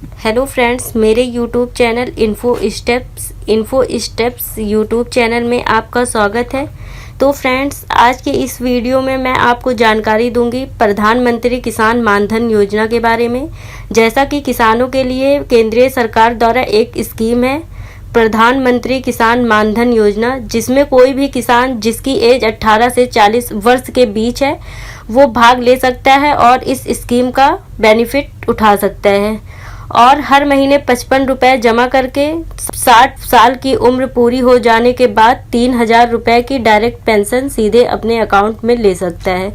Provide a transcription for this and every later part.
Hello friends, मेरे YouTube channel info steps YouTube channel में आपका स्वागत है। तो फ्रेंड्स, आज के इस वीडियो में मैं आपको जानकारी दूंगी प्रधानमंत्री किसान मानधन योजना के बारे में। जैसा कि किसानों के लिए केंद्रीय सरकार द्वारा एक स्कीम है प्रधानमंत्री किसान मानधन योजना, जिसमें कोई भी किसान जिसकी एज 18 से 40 वर्ष के बीच है वो भाग ले सकता है और इस स्कीम का बेनिफिट उठा सकता है। और हर महीने 55 रुपये जमा करके 60 साल की उम्र पूरी हो जाने के बाद 3000 रुपये की डायरेक्ट पेंशन सीधे अपने अकाउंट में ले सकता है।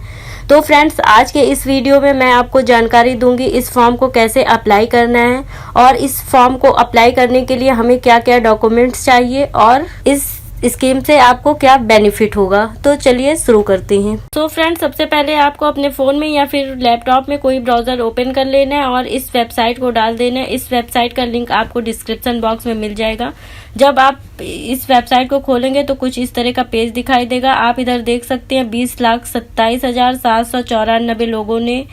तो फ्रेंड्स, आज के इस वीडियो में मैं आपको जानकारी दूंगी इस फॉर्म को कैसे अप्लाई करना है और इस फॉर्म को अप्लाई करने के लिए हमें क्या क्या डॉक्यूमेंट्स चाहिए और इस स्कीम से आपको क्या बेनिफिट होगा। तो चलिए शुरू करते हैं। तो फ्रेंड्स, सबसे पहले आपको अपने फ़ोन में या फिर लैपटॉप में कोई ब्राउज़र ओपन कर लेना है और इस वेबसाइट को डाल देना है। इस वेबसाइट का लिंक आपको डिस्क्रिप्शन बॉक्स में मिल जाएगा। जब आप इस वेबसाइट को खोलेंगे तो कुछ इस तरह का पेज दिखाई देगा। आप इधर देख सकते हैं 20,27,794 लोगों ने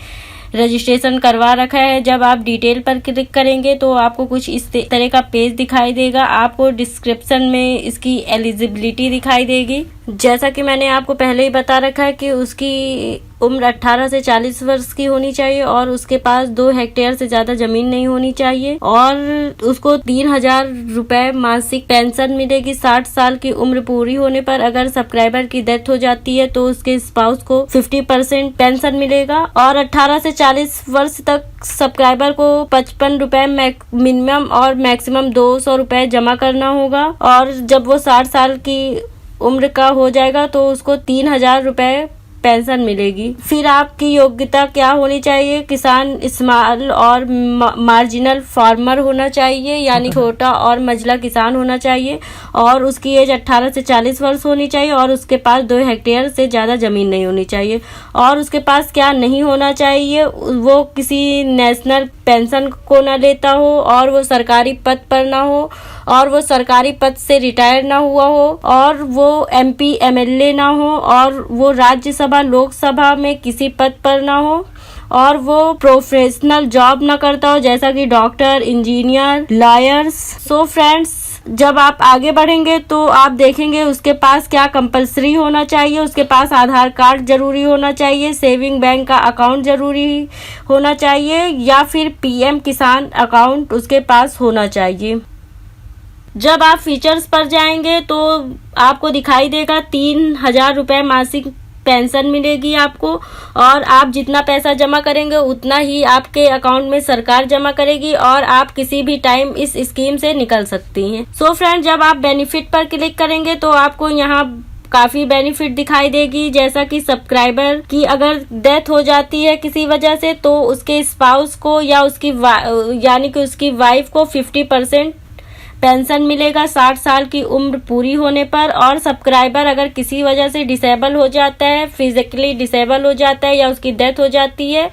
रजिस्ट्रेशन करवा रखा है। जब आप डिटेल पर क्लिक करेंगे तो आपको कुछ इस तरह का पेज दिखाई देगा। आपको डिस्क्रिप्शन में इसकी एलिजिबिलिटी दिखाई देगी। जैसा कि मैंने आपको पहले ही बता रखा है कि उसकी उम्र 18 से 40 वर्ष की होनी चाहिए और उसके पास 2 हेक्टेयर से ज्यादा जमीन नहीं होनी चाहिए और उसको 3000 रुपए मासिक पेंशन मिलेगी। 60 साल की उम्र पूरी होने पर अगर सब्सक्राइबर की डेथ हो जाती है तो उसके स्पाउस को 50% पेंशन मिलेगा और 18 से 40 वर्ष तक सब्सक्राइबर को 55 रुपए मिनिमम और मैक्सिमम 200 रुपए जमा करना होगा और जब वो 60 साल की उम्र का हो जाएगा तो उसको 3000 रुपए पेंशन मिलेगी। फिर आपकी योग्यता क्या होनी चाहिए? किसान स्मॉल और मार्जिनल फार्मर होना चाहिए, यानी छोटा और मझला किसान होना चाहिए और उसकी एज 18 से 40 वर्ष होनी चाहिए और उसके पास 2 हेक्टेयर से ज़्यादा ज़मीन नहीं होनी चाहिए। और उसके पास क्या नहीं होना चाहिए? वो किसी नेशनल पेंशन को ना लेता हो और वो सरकारी पद पर ना हो और वो सरकारी पद से रिटायर ना हुआ हो और वो MP MLA ना हो और वो राज्यसभा लोकसभा में किसी पद पर ना हो और वो प्रोफेशनल जॉब ना करता हो, जैसा कि doctor, engineer, lawyers. So friends, जब आप आगे बढ़ेंगे तो आप देखेंगे उसके पास क्या कंपलसरी होना चाहिए। उसके पास आधार कार्ड जरूरी होना चाहिए, सेविंग बैंक का अकाउंट जरूरी होना चाहिए या फिर PM किसान अकाउंट उसके पास होना चाहिए। जब आप फीचर्स पर जाएंगे तो आपको दिखाई देगा 3000 रुपये मासिक पेंशन मिलेगी आपको और आप जितना पैसा जमा करेंगे उतना ही आपके अकाउंट में सरकार जमा करेगी और आप किसी भी टाइम इस स्कीम से निकल सकती हैं। सो फ्रेंड, जब आप बेनिफिट पर क्लिक करेंगे तो आपको यहाँ काफ़ी बेनिफिट दिखाई देगी, जैसा कि सब्सक्राइबर की अगर डेथ हो जाती है किसी वजह से तो उसके स्पाउस को या उसकी यानी कि उसकी वाइफ को 50% पेंशन मिलेगा 60 साल की उम्र पूरी होने पर। और सब्सक्राइबर अगर किसी वजह से डिसेबल हो जाता है, फिजिकली डिसेबल हो जाता है या उसकी डेथ हो जाती है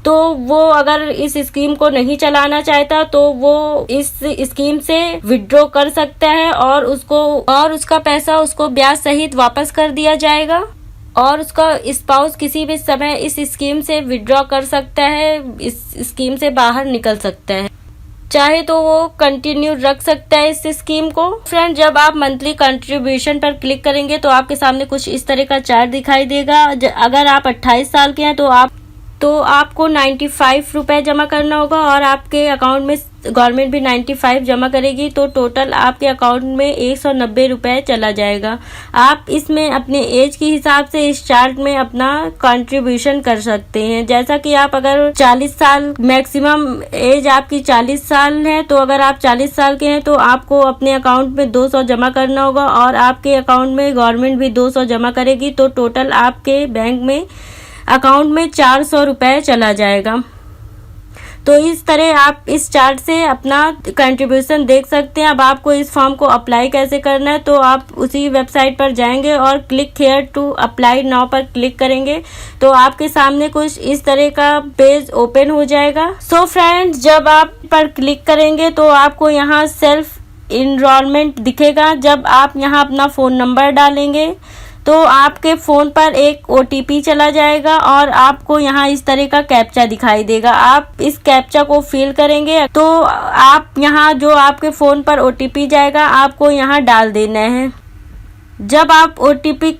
तो वो अगर इस स्कीम को नहीं चलाना चाहता तो वो इस स्कीम से विड्रॉ कर सकता है और उसका पैसा उसको ब्याज सहित वापस कर दिया जाएगा और उसका स्पाउस किसी भी समय इस स्कीम से विड्रॉ कर सकता है, इस स्कीम से बाहर निकल सकता है। चाहे तो वो कंटिन्यू रख सकता है इस स्कीम को। फ्रेंड, जब आप मंथली कंट्रीब्यूशन पर क्लिक करेंगे तो आपके सामने कुछ इस तरह का चार्ट दिखाई देगा। अगर आप 28 साल के हैं तो आपको 95 रुपये जमा करना होगा और आपके अकाउंट में गवर्नमेंट भी 95 जमा करेगी तो टोटल आपके अकाउंट में 190 रुपये चला जाएगा। आप इसमें अपने एज के हिसाब से इस चार्ट में अपना कंट्रीब्यूशन कर सकते हैं। जैसा कि आप अगर 40 साल मैक्सिमम एज आपकी 40 साल है तो अगर आप 40 साल के हैं तो आपको अपने अकाउंट में 200 जमा करना होगा और आपके अकाउंट में गवर्नमेंट भी 200 जमा करेगी तो टोटल आपके बैंक में अकाउंट में 400 रुपये चला जाएगा। तो इस तरह आप इस चार्ट से अपना कंट्रीब्यूशन देख सकते हैं। अब आपको इस फॉर्म को अप्लाई कैसे करना है तो आप उसी वेबसाइट पर जाएंगे और click here to apply now पर क्लिक करेंगे तो आपके सामने कुछ इस तरह का पेज ओपन हो जाएगा। सो फ्रेंड्स, जब आप पर क्लिक करेंगे तो आपको यहाँ सेल्फ इनरोलमेंट दिखेगा। जब आप यहाँ अपना फ़ोन नंबर डालेंगे तो आपके फ़ोन पर एक OTP चला जाएगा और आपको यहाँ इस तरह का कैप्चा दिखाई देगा। आप इस कैप्चा को फिल करेंगे तो आप यहाँ जो आपके फ़ोन पर OTP जाएगा आपको यहाँ डाल देना है। जब आप OTP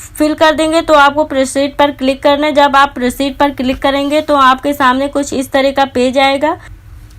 फिल कर देंगे तो आपको प्रोसीड पर क्लिक करना है। जब आप प्रोसीड पर क्लिक करेंगे तो आपके सामने कुछ इस तरह का पेज आएगा।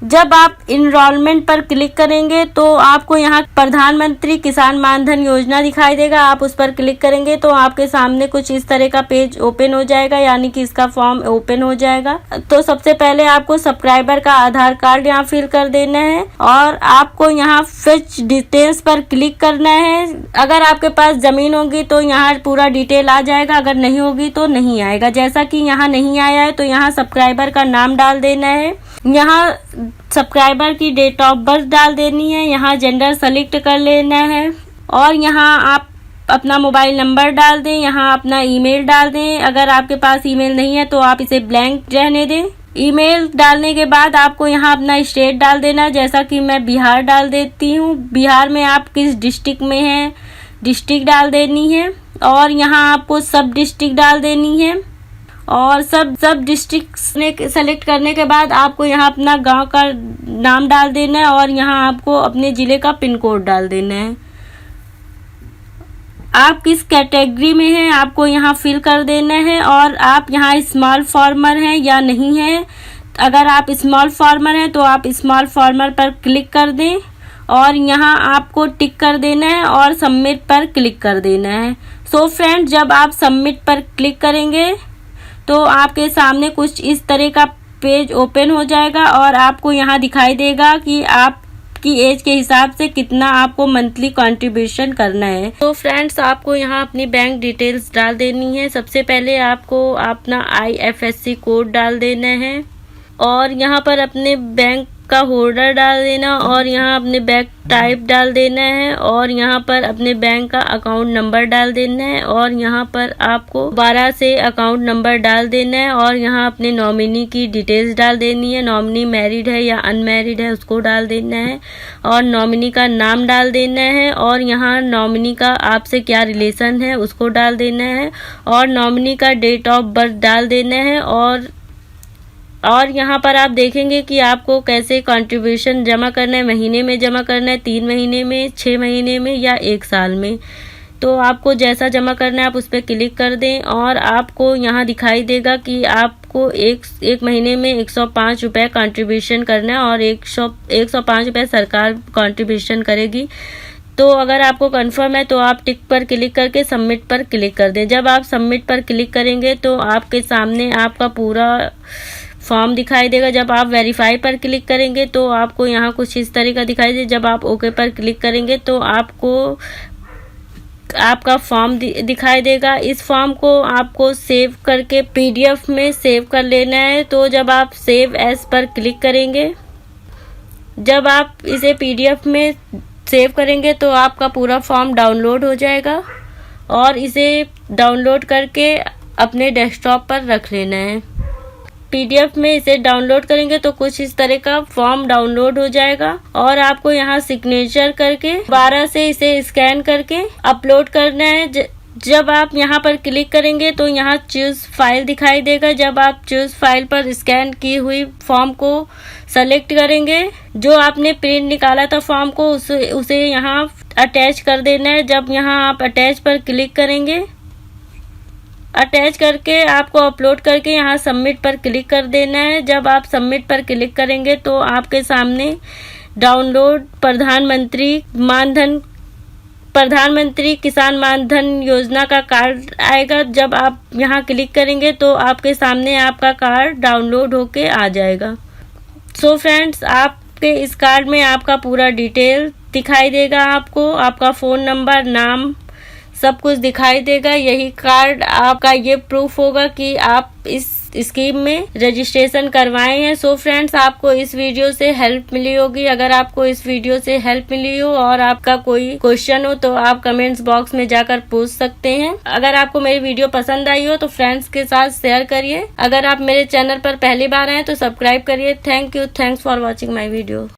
जब आप इनरोलमेंट पर क्लिक करेंगे तो आपको यहाँ प्रधानमंत्री किसान मानधन योजना दिखाई देगा। आप उस पर क्लिक करेंगे तो आपके सामने कुछ इस तरह का पेज ओपन हो जाएगा, यानी कि इसका फॉर्म ओपन हो जाएगा। तो सबसे पहले आपको सब्सक्राइबर का आधार कार्ड यहाँ फिल कर देना है और आपको यहाँ फिच डिटेल्स पर क्लिक करना है। अगर आपके पास जमीन होगी तो यहाँ पूरा डिटेल आ जाएगा, अगर नहीं होगी तो नहीं आएगा। जैसा कि यहाँ नहीं आया है तो यहाँ सब्सक्राइबर का नाम डाल देना है, यहाँ सब्सक्राइबर की डेट ऑफ बर्थ डाल देनी है, यहाँ जेंडर सेलेक्ट कर लेना है और यहाँ आप अपना मोबाइल नंबर डाल दें, यहाँ अपना ईमेल डाल दें। अगर आपके पास ईमेल नहीं है तो आप इसे ब्लैंक रहने दें। ईमेल डालने के बाद आपको यहाँ अपना स्टेट डाल देना है, जैसा कि मैं बिहार डाल देती हूँ। बिहार में आप किस डिस्ट्रिक्ट में हैं डिस्ट्रिक्ट डाल देनी है और यहाँ आपको सब डिस्ट्रिक्ट डाल देनी है और सब डिस्ट्रिक्ट सेलेक्ट करने के बाद आपको यहाँ अपना गांव का नाम डाल देना है और यहाँ आपको अपने ज़िले का पिन कोड डाल देना है। आप किस कैटेगरी में हैं आपको यहाँ फिल कर देना है और आप यहाँ स्मॉल फार्मर हैं या नहीं हैं। अगर आप स्मॉल फार्मर हैं तो आप स्मॉल फार्मर पर क्लिक कर दें और यहाँ आपको टिक कर देना है और सबमिट पर क्लिक कर देना है। सो फ्रेंड्स, जब आप सबमिट पर क्लिक करेंगे तो आपके सामने कुछ इस तरह का पेज ओपन हो जाएगा और आपको यहाँ दिखाई देगा कि आपकी एज के हिसाब से कितना आपको मंथली कंट्रीब्यूशन करना है। तो फ्रेंड्स, आपको यहाँ अपनी बैंक डिटेल्स डाल देनी है। सबसे पहले आपको अपना IFSC कोड डाल देना है और यहाँ पर अपने बैंक का होल्डर डाल देना और यहाँ अपने बैंक टाइप डाल देना है और यहाँ पर अपने बैंक का अकाउंट नंबर डाल देना है और यहाँ पर आपको 12 से अकाउंट नंबर डाल देना है और यहाँ अपने नॉमिनी की डिटेल्स डाल देनी है। नॉमिनी मैरिड है या अनमैरिड है उसको डाल देना है और नॉमिनी का नाम डाल देना है और यहाँ नॉमिनी का आपसे क्या रिलेशन है उसको डाल देना है और नॉमिनी का डेट ऑफ बर्थ डाल देना है और यहाँ पर आप देखेंगे कि आपको कैसे कंट्रीब्यूशन जमा करना है। महीने में जमा करना है, 3 महीने में, 6 महीने में या 1 साल में। तो आपको जैसा जमा करना है आप उस पर क्लिक कर दें और आपको यहाँ दिखाई देगा कि आपको एक महीने में 105 रुपये कंट्रीब्यूशन करना है और 105 रुपये सरकार कंट्रीब्यूशन करेगी। तो अगर आपको कंफर्म है तो आप टिक पर क्लिक करके सबमिट पर क्लिक कर दें। जब आप सबमिट पर क्लिक करेंगे तो आपके सामने आपका पूरा फॉर्म दिखाई देगा। जब आप वेरीफाई पर क्लिक करेंगे तो आपको यहाँ कुछ इस तरह का दिखाई दे। जब आप ओके पर क्लिक करेंगे तो आपको आपका फॉर्म दिखाई देगा। इस फॉर्म को आपको सेव करके PDF में सेव कर लेना है। तो जब आप सेव एज पर क्लिक करेंगे, जब आप इसे PDF में सेव करेंगे तो आपका पूरा फॉर्म डाउनलोड हो जाएगा और इसे डाउनलोड करके अपने डेस्कटॉप पर रख लेना है। PDF में इसे डाउनलोड करेंगे तो कुछ इस तरह का फॉर्म डाउनलोड हो जाएगा और आपको यहाँ सिग्नेचर करके 12 से इसे स्कैन करके अपलोड करना है। जब आप यहाँ पर क्लिक करेंगे तो यहाँ चूज फाइल दिखाई देगा। जब आप चूज फाइल पर स्कैन की हुई फॉर्म को सेलेक्ट करेंगे, जो आपने प्रिंट निकाला था फॉर्म को उसे यहाँ अटैच कर देना है। जब यहाँ आप अटैच पर क्लिक करेंगे, अटैच करके आपको अपलोड करके यहाँ सबमिट पर क्लिक कर देना है। जब आप सबमिट पर क्लिक करेंगे तो आपके सामने डाउनलोड प्रधानमंत्री किसान मानधन योजना का कार्ड आएगा। जब आप यहाँ क्लिक करेंगे तो आपके सामने आपका कार्ड डाउनलोड होके आ जाएगा। सो फ्रेंड्स, आपके इस कार्ड में आपका पूरा डिटेल दिखाई देगा। आपको आपका फ़ोन नंबर, नाम, सब कुछ दिखाई देगा। यही कार्ड आपका ये प्रूफ होगा कि आप इस स्कीम में रजिस्ट्रेशन करवाए हैं। सो फ्रेंड्स, आपको इस वीडियो से हेल्प मिली होगी। अगर आपको इस वीडियो से हेल्प मिली हो और आपका कोई क्वेश्चन हो तो आप कमेंट्स बॉक्स में जाकर पूछ सकते हैं। अगर आपको मेरी वीडियो पसंद आई हो तो फ्रेंड्स के साथ शेयर करिए। अगर आप मेरे चैनल पर पहली बार आए तो सब्सक्राइब करिए। Thank you. Thanks for watching my video.